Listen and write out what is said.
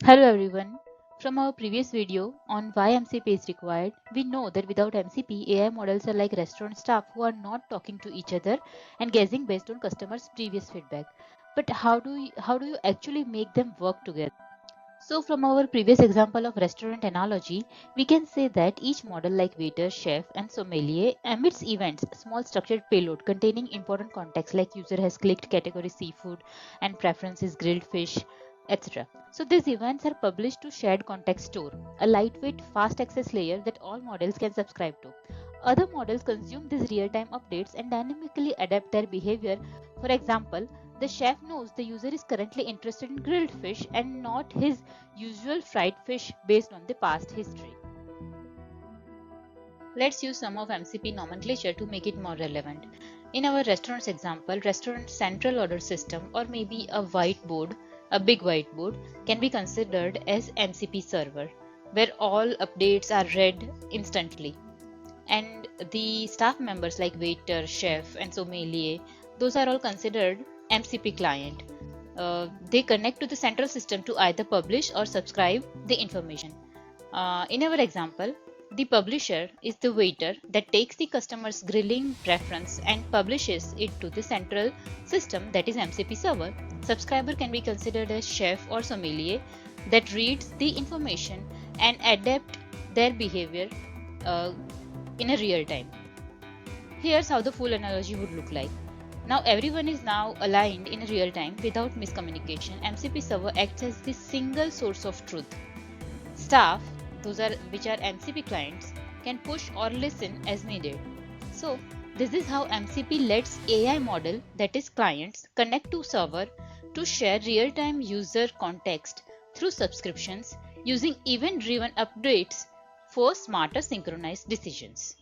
Hello everyone. From our previous video on why MCP is required, we know that without MCP, AI models are like restaurant staff who are not talking to each other and guessing based on customers' previous feedback. But how do you actually make them work together? So from our previous example of restaurant analogy, we can say that each model like waiter, chef and sommelier emits events, small structured payload containing important context like user has clicked category seafood and preferences grilled fish, etc. So these events are published to shared context store, a lightweight fast access layer that all models can subscribe to. Other models consume these real-time updates and dynamically adapt their behavior. For example, the chef knows the user is currently interested in grilled fish and not his usual fried fish based on the past history. Let's use some of MCP nomenclature to make it more relevant. In our restaurant's example, restaurant central order system or maybe a big whiteboard can be considered as MCP server, where all updates are read instantly. And the staff members like waiter, chef and sommelier, those are all considered MCP client. They connect to the central system to either publish or subscribe the information. In our example, the publisher is the waiter that takes the customer's grilling preference and publishes it to the central system, that is MCP server. Subscriber can be considered as chef or sommelier that reads the information and adapt their behavior uh, in a real time. Here's how the full analogy would look like. Now everyone is now aligned in real time without miscommunication. MCP server acts as the single source of truth. Staff, which are MCP clients, can push or listen as needed. So this is how MCP lets AI model, that is clients, connect to server to share real-time user context through subscriptions using event-driven updates for smarter synchronized decisions.